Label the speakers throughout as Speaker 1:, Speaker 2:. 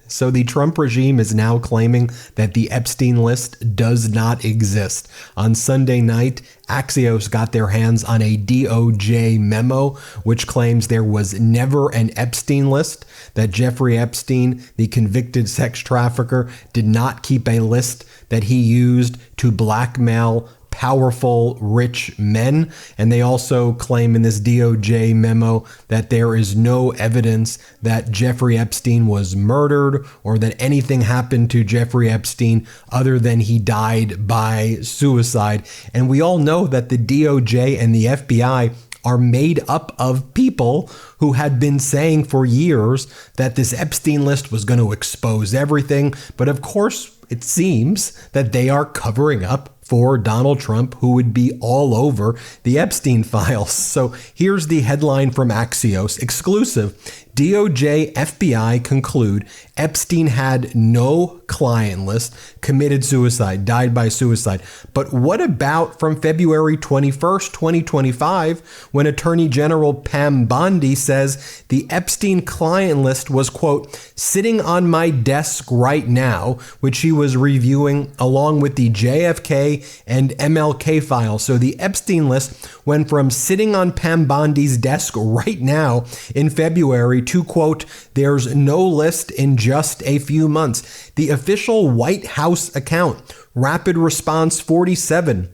Speaker 1: So the Trump regime is now claiming that the Epstein list does not exist. On Sunday night, Axios got their hands on a DOJ memo, which claims there was never an Epstein list, that Jeffrey Epstein, the convicted sex trafficker, did not keep a list that he used to blackmail powerful, rich men. And they also claim in this DOJ memo that there is no evidence that Jeffrey Epstein was murdered or that anything happened to Jeffrey Epstein other than he died by suicide. And we all know that the DOJ and the FBI are made up of people who had been saying for years that this Epstein list was going to expose everything. But of course, it seems that they are covering up for Donald Trump, who would be all over the Epstein files. So here's the headline from Axios, exclusive. DOJ, FBI conclude Epstein had no client list, committed suicide, died by suicide. But what about from February 21st, 2025, when Attorney General Pam Bondi says the Epstein client list was, quote, sitting on my desk right now, which she was reviewing along with the JFK and MLK files. So the Epstein list went from sitting on Pam Bondi's desk right now in February to, quote, there's no list in just a few months. The official White House account, Rapid Response 47,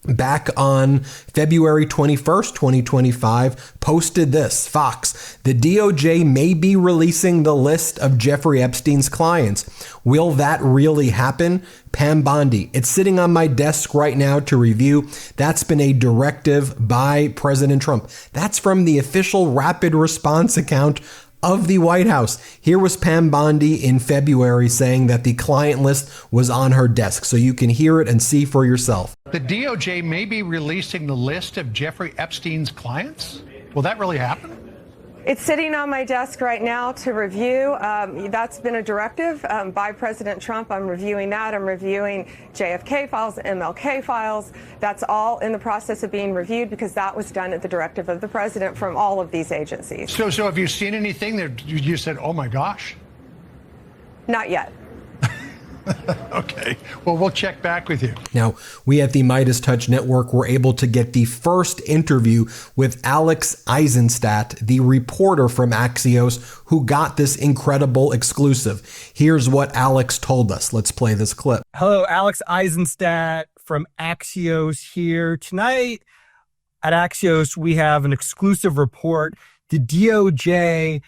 Speaker 1: back on February 21st, 2025, posted this, Fox, the DOJ may be releasing the list of Jeffrey Epstein's clients. Will that really happen? Pam Bondi, it's sitting on my desk right now to review. That's been a directive by President Trump. That's from the official Rapid Response account of the White House. Here was Pam Bondi in February saying that the client list was on her desk. So you can hear it and see for yourself.
Speaker 2: The DOJ may be releasing the list of Jeffrey Epstein's clients. Will that really happen?
Speaker 3: It's sitting on my desk right now to review. That's been a directive by President Trump. I'm reviewing that. I'm reviewing JFK files, MLK files. That's all in the process of being reviewed because that was done at the directive of the president from all of these agencies.
Speaker 2: So have you seen anything that you said, oh my gosh?
Speaker 3: Not yet.
Speaker 2: Okay. Well, we'll check back with you.
Speaker 1: Now, we at the MeidasTouch Network were able to get the first interview with Alex Eisenstadt, the reporter from Axios, who got this incredible exclusive. Here's what Alex told us. Let's play this clip.
Speaker 4: Hello, Alex Eisenstadt from Axios here. Tonight at Axios, we have an exclusive report. The DOJ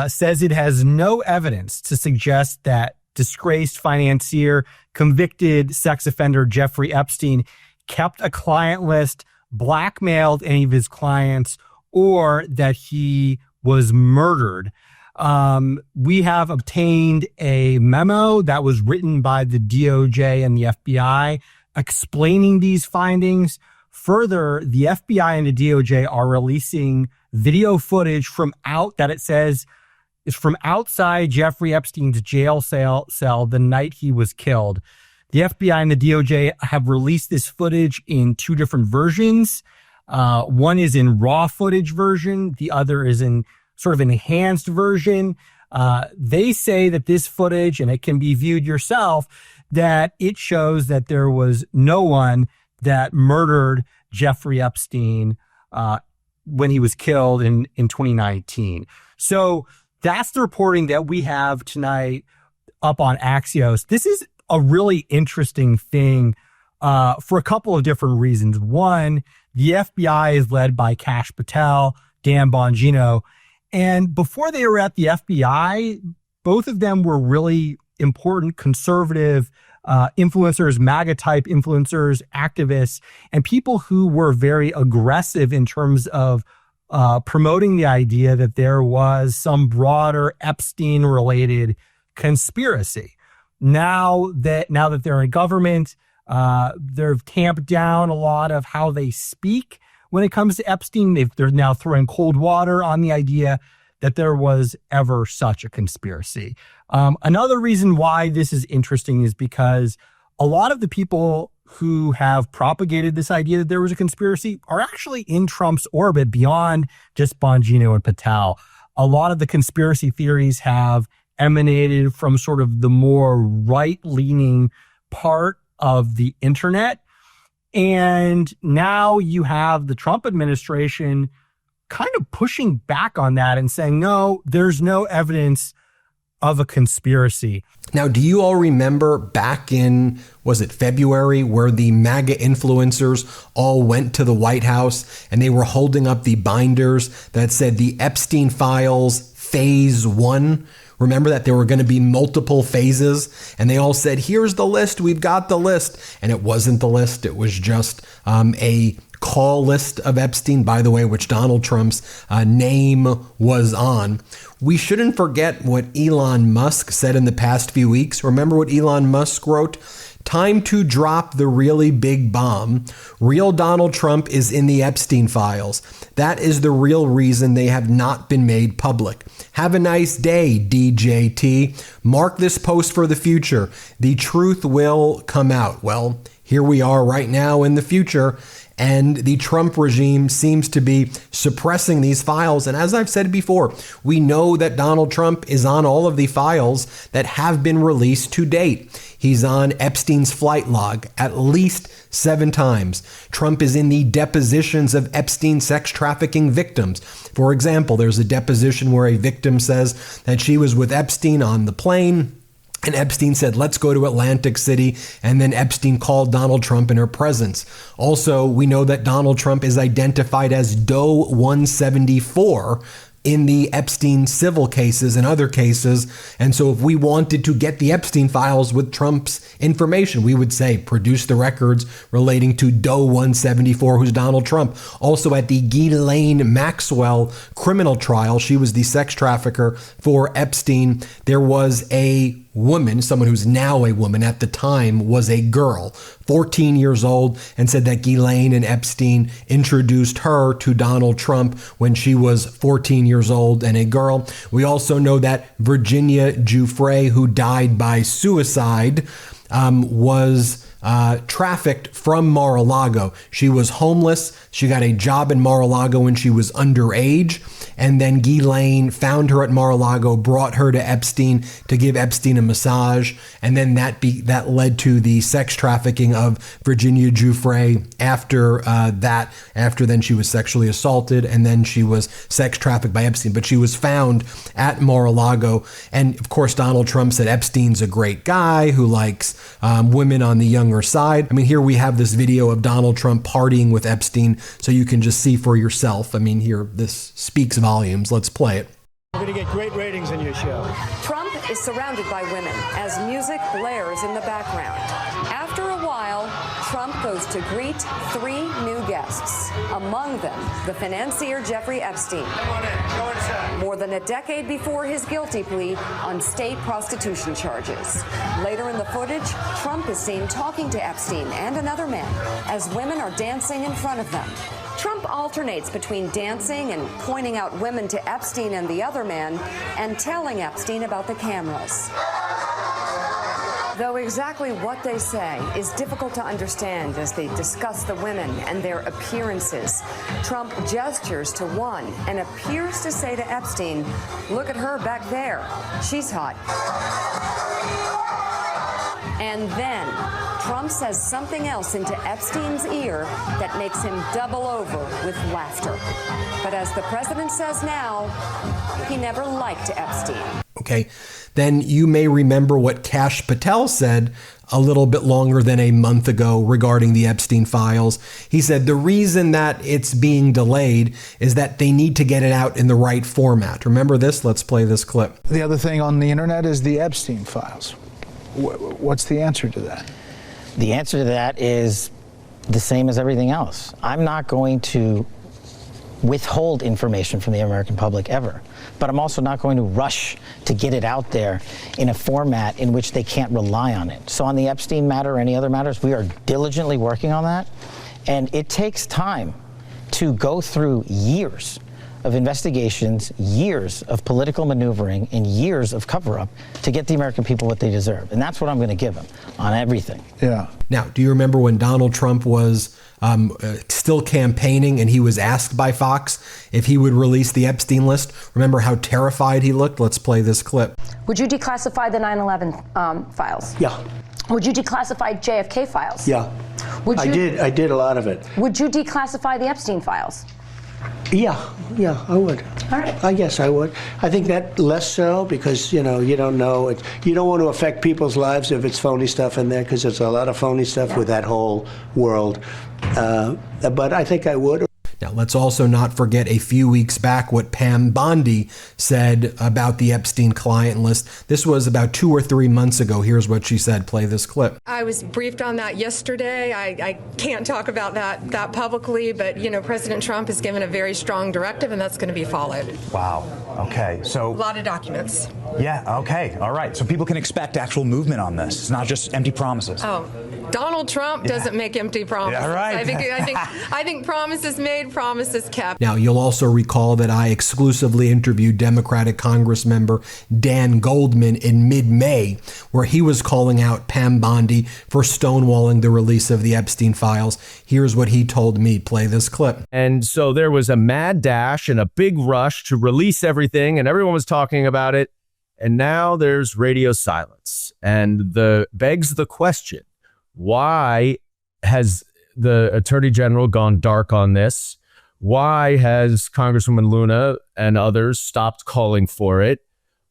Speaker 4: says it has no evidence to suggest that disgraced financier, convicted sex offender Jeffrey Epstein kept a client list, blackmailed any of his clients, or that he was murdered. We have obtained a memo that was written by the DOJ and the FBI explaining these findings. Further, the FBI and the DOJ are releasing video footage from outside Jeffrey Epstein's jail cell the night he was killed. The FBI and the DOJ have released this footage in two different versions. One is in raw footage version. The other is in sort of enhanced version. They say that this footage, and it can be viewed yourself, that it shows that there was no one that murdered Jeffrey Epstein when he was killed in 2019. So that's the reporting that we have tonight up on Axios. This is a really interesting thing for a couple of different reasons. One, the FBI is led by Kash Patel, Dan Bongino. And before they were at the FBI, both of them were really important conservative influencers, MAGA-type influencers, activists, and people who were very aggressive in terms of promoting the idea that there was some broader Epstein-related conspiracy. Now that they're in government, they've tamped down a lot of how they speak when it comes to Epstein. They're now throwing cold water on the idea that there was ever such a conspiracy. Another reason why this is interesting is because a lot of the people who have propagated this idea that there was a conspiracy are actually in Trump's orbit beyond just Bongino and Patel. A lot of the conspiracy theories have emanated from sort of the more right-leaning part of the internet. And now you have the Trump administration kind of pushing back on that and saying, no, there's no evidence of a conspiracy.
Speaker 1: Now, do you all remember back in, was it February, where the MAGA influencers all went to the White House and they were holding up the binders that said the Epstein Files Phase 1? Remember that there were going to be multiple phases, and they all said, here's the list, we've got the list. And it wasn't the list, it was just a call list of Epstein, by the way, which Donald Trump's name was on. We shouldn't forget what Elon Musk said in the past few weeks. Remember what Elon Musk wrote? Time to drop the really big bomb. Real Donald Trump is in the Epstein files. That is the real reason they have not been made public. Have a nice day, DJT. Mark this post for the future. The truth will come out. Well, here we are right now in the future, and the Trump regime seems to be suppressing these files. And as I've said before, we know that Donald Trump is on all of the files that have been released to date. He's on Epstein's flight log at least 7 times. Trump is in the depositions of Epstein sex trafficking victims. For example, there's a deposition where a victim says that she was with Epstein on the plane, and Epstein said, let's go to Atlantic City. And then Epstein called Donald Trump in her presence. Also, we know that Donald Trump is identified as Doe 174 in the Epstein civil cases and other cases. And so if we wanted to get the Epstein files with Trump's information, we would say, produce the records relating to Doe 174, who's Donald Trump. Also at the Ghislaine Maxwell criminal trial, she was the sex trafficker for Epstein. There was a woman, someone who's now a woman, at the time was a girl, 14 years old, and said that Ghislaine and Epstein introduced her to Donald Trump when she was 14 years old and a girl. We also know that Virginia Giuffre, who died by suicide, was trafficked from Mar-a-Lago. She was homeless. She got a job in Mar-a-Lago when she was underage. And then Ghislaine found her at Mar-a-Lago, brought her to Epstein to give Epstein a massage. And then that led to the sex trafficking of Virginia Giuffre. After then she was sexually assaulted, and then she was sex trafficked by Epstein. But she was found at Mar-a-Lago. And of course, Donald Trump said Epstein's a great guy who likes women on the younger side. I mean, here we have this video of Donald Trump partying with Epstein, so you can just see for yourself. I mean, here, this speaks volumes. Let's play it.
Speaker 5: We're going to get great ratings in your show.
Speaker 6: Trump is surrounded by women as music blares in the background. After a while, Trump goes to greet 3 new guests. Among them, the financier Jeffrey Epstein.
Speaker 5: Come on in. Go inside.
Speaker 6: More than a decade before his guilty plea on state prostitution charges. Later in the footage, Trump is seen talking to Epstein and another man as women are dancing in front of them. Trump alternates between dancing and pointing out women to Epstein and the other man and telling Epstein about the cameras. Though exactly what they say is difficult to understand as they discuss the women and their appearances, Trump gestures to one and appears to say to Epstein, "Look at her back there. She's hot." And then Trump says something else into Epstein's ear that makes him double over with laughter. But as the president says now, he never liked Epstein.
Speaker 1: Okay, then you may remember what Kash Patel said a little bit longer than a month ago regarding the Epstein files. He said the reason that it's being delayed is that they need to get it out in the right format. Remember this? Let's play this clip.
Speaker 5: The other thing on the internet is the Epstein files. What's the answer to that?
Speaker 7: The answer to that is the same as everything else. I'm not going to withhold information from the American public ever, but I'm also not going to rush to get it out there in a format in which they can't rely on it. So on the Epstein matter or any other matters, we are diligently working on that, and it takes time to go through years of investigations, years of political maneuvering, and years of cover-up to get the American people what they deserve. And that's what I'm going to give them on everything.
Speaker 5: Yeah.
Speaker 1: Now, do you remember when Donald Trump was still campaigning and he was asked by Fox if he would release the Epstein list? Remember how terrified he looked? Let's play this clip.
Speaker 8: Would you declassify the 9/11 files?
Speaker 9: Yeah.
Speaker 8: Would you declassify JFK files?
Speaker 9: Yeah.
Speaker 8: Would you,
Speaker 9: I did a lot of it.
Speaker 8: Would you declassify the Epstein files?
Speaker 9: Yeah, I would.
Speaker 8: All right.
Speaker 9: I guess I would. I think that less so because, you don't know. You don't want to affect people's lives if it's phony stuff in there because there's a lot of phony stuff with that whole world. But I think I would.
Speaker 1: Now, let's also not forget a few weeks back what Pam Bondi said about the Epstein client list. This was about 2 or 3 months ago. Here's what she said. Play this clip.
Speaker 3: I was briefed on that yesterday. I can't talk about that publicly, but, President Trump has given a very strong directive, and that's going to be followed.
Speaker 10: Wow. Okay. So
Speaker 3: a lot of documents.
Speaker 10: Yeah. Okay. All right. So people can expect actual movement on this. It's not just empty promises.
Speaker 3: Oh, Donald Trump doesn't make empty promises.
Speaker 10: Yeah, right.
Speaker 3: I think promises made, promises kept.
Speaker 1: Now, you'll also recall that I exclusively interviewed Democratic Congress member Dan Goldman in mid-May, where he was calling out Pam Bondi for stonewalling the release of the Epstein files. Here's what he told me. Play this clip.
Speaker 11: And so there was a mad dash and a big rush to release everything, and everyone was talking about it. And now there's radio silence. And begs the question, why has the Attorney General gone dark on this? Why has Congresswoman Luna and others stopped calling for it?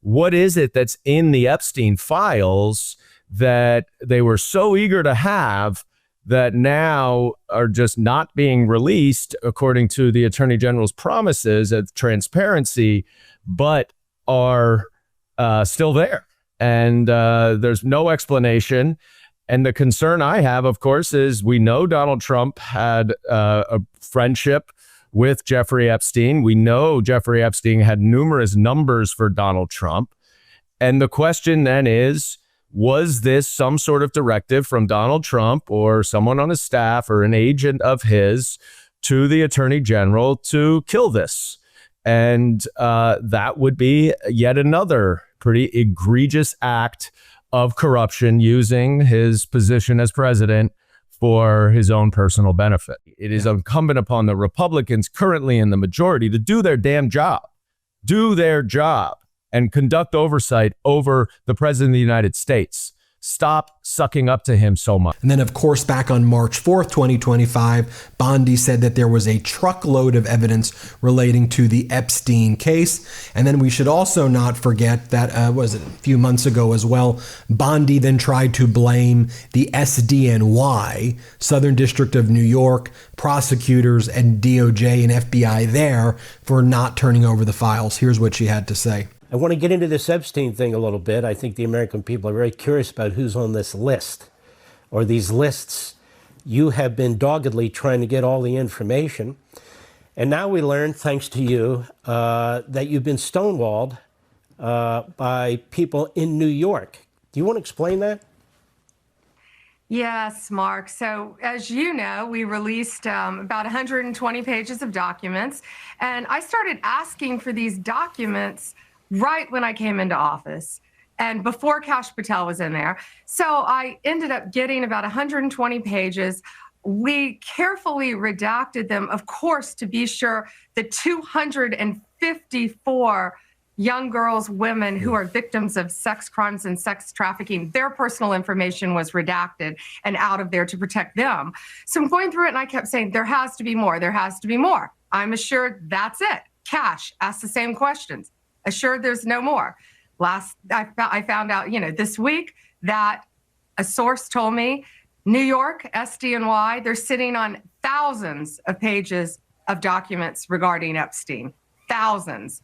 Speaker 11: What is it that's in the Epstein files that they were so eager to have that now are just not being released according to the Attorney General's promises of transparency, but are still there? And there's no explanation. And the concern I have, of course, is we know Donald Trump had a friendship with Jeffrey Epstein. We know Jeffrey Epstein had numerous numbers for Donald Trump. And the question then is, was this some sort of directive from Donald Trump or someone on his staff or an agent of his to the Attorney General to kill this? And that would be yet another pretty egregious act of corruption using his position as president for his own personal benefit. It is incumbent upon the Republicans currently in the majority to do their damn job, and conduct oversight over the president of the United States. Stop sucking up to him so much.
Speaker 1: And then, of course, back on March 4th, 2025, Bondi said that there was a truckload of evidence relating to the Epstein case. And then we should also not forget that, was it a few months ago as well, Bondi then tried to blame the SDNY, Southern District of New York, prosecutors and DOJ and FBI there for not turning over the files. Here's what she had to say.
Speaker 12: I want to get into this Epstein thing a little bit. I think the American people are very curious about who's on this list or these lists. You have been doggedly trying to get all the information. And now we learn, thanks to you, that you've been stonewalled by people in New York. Do you want to explain that?
Speaker 3: Yes, Mark. So as you know, we released about 120 pages of documents. And I started asking for these documents right when I came into office and before Kash Patel was in there. So I ended up getting about 120 pages. We carefully redacted them, of course, to be sure the 254 young girls, women who are victims of sex crimes and sex trafficking, their personal information was redacted and out of there to protect them. So I'm going through it and I kept saying, there has to be more, there has to be more. I'm assured that's it. Kash asked the same questions. Assured there's no more. I found out, this week that a source told me New York, SDNY, they're sitting on thousands of pages of documents regarding Epstein. Thousands.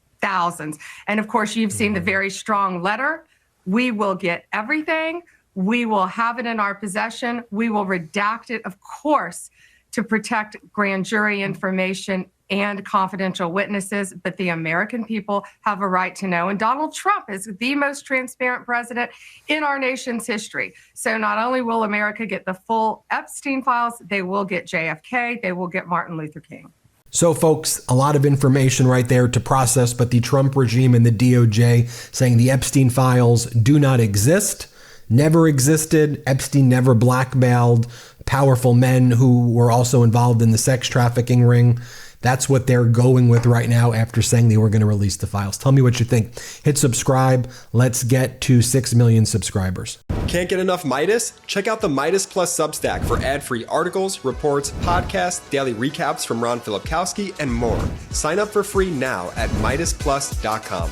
Speaker 3: And of course, you've seen the very strong letter. We will get everything. We will have it in our possession. We will redact it, of course, to protect grand jury information and confidential witnesses, but the American people have a right to know. And Donald Trump is the most transparent president in our nation's history. So not only will America get the full Epstein files, they will get JFK, they will get Martin Luther King.
Speaker 1: So, folks, a lot of information right there to process, but the Trump regime and the DOJ saying the Epstein files do not exist, never existed. Epstein never blackmailed powerful men who were also involved in the sex trafficking ring. That's what they're going with right now after saying they were going to release the files. Tell me what you think. Hit subscribe. Let's get to 6 million subscribers.
Speaker 13: Can't get enough Meidas? Check out the Meidas Plus Substack for ad-free articles, reports, podcasts, daily recaps from Ron Filipkowski, and more. Sign up for free now at MeidasPlus.com.